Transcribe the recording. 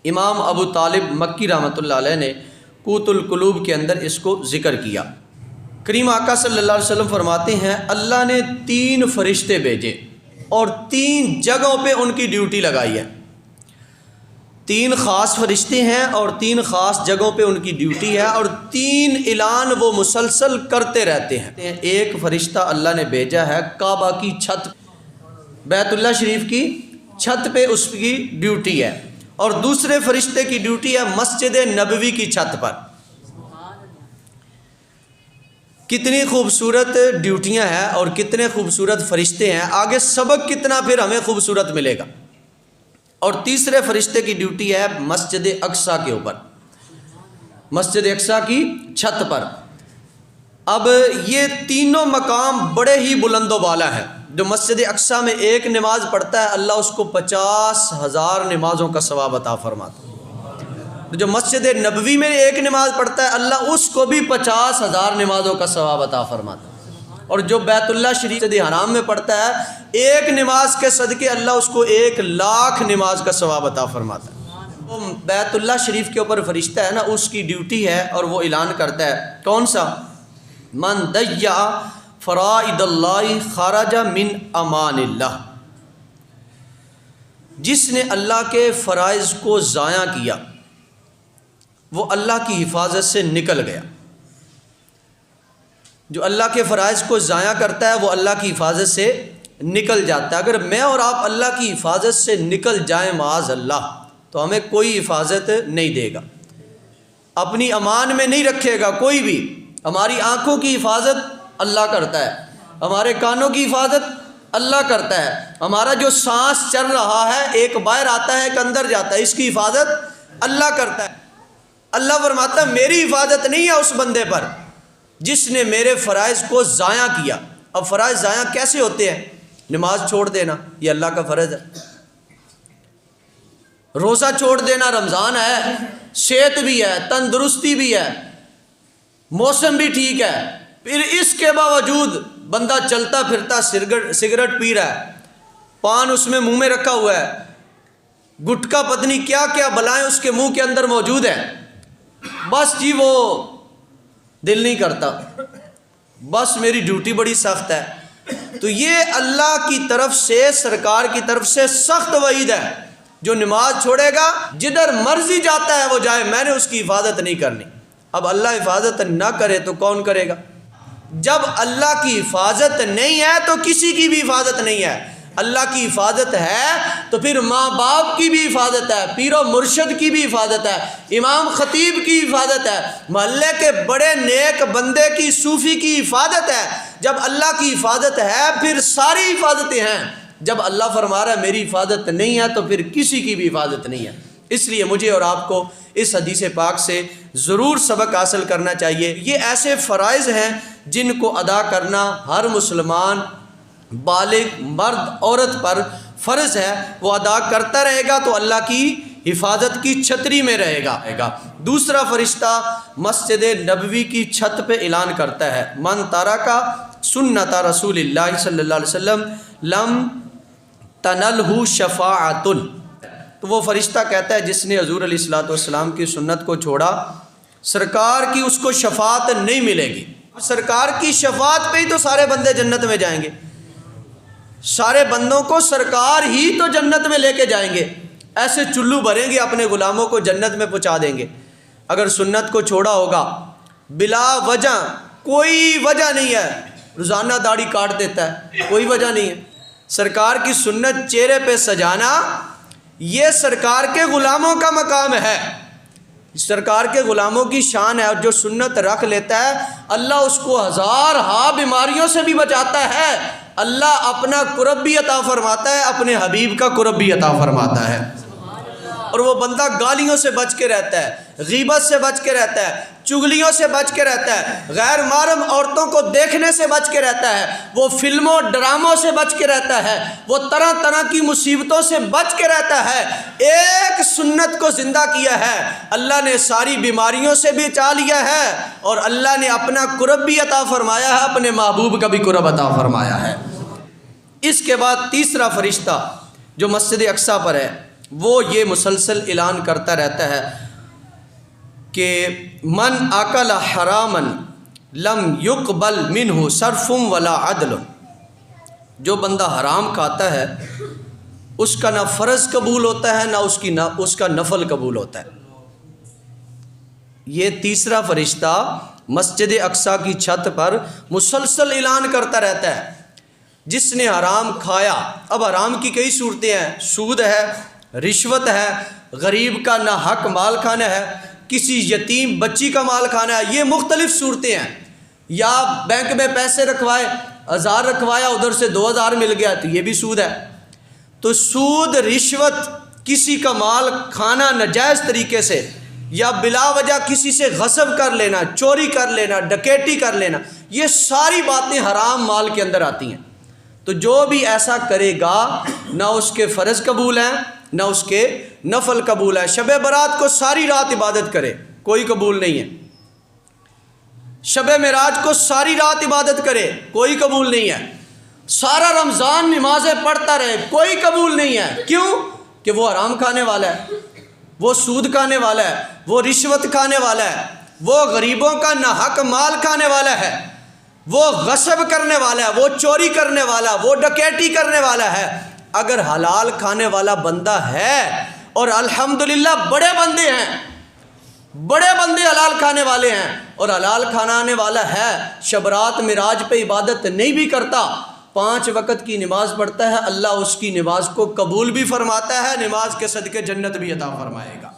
امام ابو طالب مکی رحمۃ اللہ علیہ نے قوت القلوب کے اندر اس کو ذکر کیا۔ کریم آقا صلی اللہ علیہ وسلم فرماتے ہیں اللہ نے 3 فرشتے بھیجے اور 3 جگہوں پہ ان کی ڈیوٹی لگائی ہے۔ 3 خاص فرشتے ہیں اور 3 خاص جگہوں پہ ان کی ڈیوٹی ہے، اور 3 اعلان وہ مسلسل کرتے رہتے ہیں۔ ایک فرشتہ اللہ نے بھیجا ہے کعبہ کی چھت، بیت اللہ شریف کی چھت پہ اس کی ڈیوٹی ہے، اور دوسرے فرشتے کی ڈیوٹی ہے مسجد نبوی کی چھت پر۔ کتنی خوبصورت ڈیوٹیاں ہیں اور کتنے خوبصورت فرشتے ہیں، آگے سبق کتنا پھر ہمیں خوبصورت ملے گا۔ اور تیسرے فرشتے کی ڈیوٹی ہے مسجد اقصیٰ کے اوپر، مسجد اقصیٰ کی چھت پر۔ اب یہ تینوں مقام بڑے ہی بلند و بالا ہیں۔ جو مسجد اقصیٰ میں ایک نماز پڑھتا ہے اللہ اس کو 50,000 نمازوں کا ثواب عطا فرماتا ہے۔ جو مسجد نبوی میں ایک نماز پڑھتا ہے اللہ اس کو بھی 50,000 نمازوں کا ثواب عطا فرماتا ہے، اور جو بیت اللہ شریف حرام میں پڑھتا ہے ایک نماز کے صدقے اللہ اس کو 1,00,000 نماز کا ثواب عطا فرماتا ہے۔ وہ بیت اللہ شریف کے اوپر فرشتہ ہے نا، اس کی ڈیوٹی ہے اور وہ اعلان کرتا ہے کون سا؟ من ضیع فرائض اللہ خرج من امان اللہ، جس نے اللہ کے فرائض کو ضائع کیا وہ اللہ کی حفاظت سے نکل گیا۔ جو اللہ کے فرائض کو ضائع کرتا ہے وہ اللہ کی حفاظت سے نکل جاتا ہے۔ اگر میں اور آپ اللہ کی حفاظت سے نکل جائیں معاذ اللہ تو ہمیں کوئی حفاظت نہیں دے گا، اپنی امان میں نہیں رکھے گا کوئی بھی۔ ہماری آنکھوں کی حفاظت اللہ کرتا ہے، ہمارے کانوں کی حفاظت اللہ کرتا ہے، ہمارا جو سانس چل رہا ہے ایک باہر آتا ہے ایک اندر جاتا ہے، اس کی حفاظت اللہ کرتا ہے۔ اللہ فرماتا ہے میری حفاظت نہیں ہے اس بندے پر جس نے میرے فرائض کو ضائع کیا۔ اب فرائض ضائع کیسے ہوتے ہیں؟ نماز چھوڑ دینا یہ اللہ کا فرض ہے، روزہ چھوڑ دینا رمضان ہے، صحت بھی ہے، تندرستی بھی ہے، موسم بھی ٹھیک ہے، پھر اس کے باوجود بندہ چلتا پھرتا سگریٹ پی رہا ہے، پان اس میں منہ میں رکھا ہوا ہے، گٹکا پتنی کیا کیا بلائیں اس کے منہ کے اندر موجود ہے، بس جی وہ دل نہیں کرتا، بس میری ڈیوٹی بڑی سخت ہے۔ تو یہ اللہ کی طرف سے سرکار کی طرف سے سخت وعید ہے، جو نماز چھوڑے گا جدھر مرضی جاتا ہے وہ جائے، میں نے اس کی حفاظت نہیں کرنی۔ اب اللہ حفاظت نہ کرے تو کون کرے گا؟ جب اللہ کی حفاظت نہیں ہے تو کسی کی بھی حفاظت نہیں ہے۔ اللہ کی حفاظت ہے تو پھر ماں باپ کی بھی حفاظت ہے، پیر و مرشد کی بھی حفاظت ہے، امام خطیب کی حفاظت ہے، محلے کے بڑے نیک بندے کی صوفی کی حفاظت ہے۔ جب اللہ کی حفاظت ہے پھر ساری حفاظتیں ہیں، جب اللہ فرما رہا ہے میری حفاظت نہیں ہے تو پھر کسی کی بھی حفاظت نہیں ہے۔ اس لیے مجھے اور آپ کو اس حدیث پاک سے ضرور سبق حاصل کرنا چاہیے۔ یہ ایسے فرائض ہیں جن کو ادا کرنا ہر مسلمان بالغ مرد عورت پر فرض ہے، وہ ادا کرتا رہے گا تو اللہ کی حفاظت کی چھتری میں رہے گا۔ دوسرا فرشتہ مسجد نبوی کی چھت پہ اعلان کرتا ہے من ترک سنت رسول اللہ صلی اللہ علیہ وسلم لم تنلہ شفاعۃ، تو وہ فرشتہ کہتا ہے جس نے حضور علیہ الصلوۃ والسلام کی سنت کو چھوڑا سرکار کی اس کو شفاعت نہیں ملے گی۔ سرکار کی شفاعت پہ ہی تو سارے بندے جنت میں جائیں گے، سارے بندوں کو سرکار ہی تو جنت میں لے کے جائیں گے، ایسے چلو بھریں گے اپنے غلاموں کو جنت میں پہنچا دیں گے۔ اگر سنت کو چھوڑا ہوگا بلا وجہ، کوئی وجہ نہیں ہے، روزانہ داڑھی کاٹ دیتا ہے، کوئی وجہ نہیں ہے، سرکار کی سنت چہرے پہ سجانا یہ سرکار کے غلاموں کا مقام ہے، سرکار کے غلاموں کی شان ہے، اور جو سنت رکھ لیتا ہے اللہ اس کو 1000 بیماریوں سے بھی بچاتا ہے، اللہ اپنا قرب بھی عطا فرماتا ہے، اپنے حبیب کا قرب بھی عطا فرماتا ہے، اور وہ بندہ گالیوں سے بچ کے رہتا ہے، غیبت سے بچ کے رہتا ہے، چغلیوں سے بچ کے رہتا ہے، غیر محرم عورتوں کو دیکھنے سے بچ کے رہتا ہے، وہ فلموں ڈراموں سے بچ کے رہتا ہے، وہ طرح طرح کی مصیبتوں سے بچ کے رہتا ہے۔ ایک سنت کو زندہ کیا ہے اللہ نے ساری بیماریوں سے بھی بچا لیا ہے، اور اللہ نے اپنا قرب بھی عطا فرمایا ہے، اپنے محبوب کا بھی قرب عطا فرمایا ہے۔ اس کے بعد تیسرا فرشتہ جو مسجد اقصیٰ پر ہے وہ یہ مسلسل اعلان کرتا رہتا ہے کہ من اکل حراما لم یقبل منہ صرف ولا عدل، جو بندہ حرام کھاتا ہے اس کا نہ فرض قبول ہوتا ہے نہ اس کا نفل قبول ہوتا ہے۔ یہ تیسرا فرشتہ مسجد اقصیٰ کی چھت پر مسلسل اعلان کرتا رہتا ہے جس نے حرام کھایا۔ اب حرام کی کئی صورتیں ہیں، سود ہے، رشوت ہے، غریب کا نہ حق مال کھانا ہے، کسی یتیم بچی کا مال کھانا ہے، یہ مختلف صورتیں ہیں۔ یا بینک میں پیسے رکھوائے، 1000 رکھوایا، ادھر سے 2000 مل گیا، تو یہ بھی سود ہے۔ تو سود، رشوت، کسی کا مال کھانا ناجائز طریقے سے، یا بلا وجہ کسی سے غصب کر لینا، چوری کر لینا، ڈکیٹی کر لینا، یہ ساری باتیں حرام مال کے اندر آتی ہیں۔ تو جو بھی ایسا کرے گا نہ اس کے فرض قبول ہیں نہ اس کے نفل قبول ہیں۔ شب برات کو ساری رات عبادت کرے، کوئی قبول نہیں ہے۔ شب معراج کو ساری رات عبادت کرے، کوئی قبول نہیں ہے۔ سارا رمضان نمازیں پڑھتا رہے، کوئی قبول نہیں ہے۔ کیوں؟ کہ وہ حرام کھانے والا ہے، وہ سود کھانے والا ہے، وہ رشوت کھانے والا ہے، وہ غریبوں کا ناحق مال کھانے والا ہے، وہ غصب کرنے والا ہے، وہ چوری کرنے والا، وہ ڈکیٹی کرنے والا ہے۔ اگر حلال کھانے والا بندہ ہے، اور الحمدللہ بڑے بندے ہیں، بڑے بندے حلال کھانے والے ہیں، اور حلال کھانے والا ہے، شب رات معراج پہ عبادت نہیں بھی کرتا، 5 وقت کی نماز پڑھتا ہے، اللہ اس کی نماز کو قبول بھی فرماتا ہے، نماز کے صدقے جنت بھی عطا فرمائے گا۔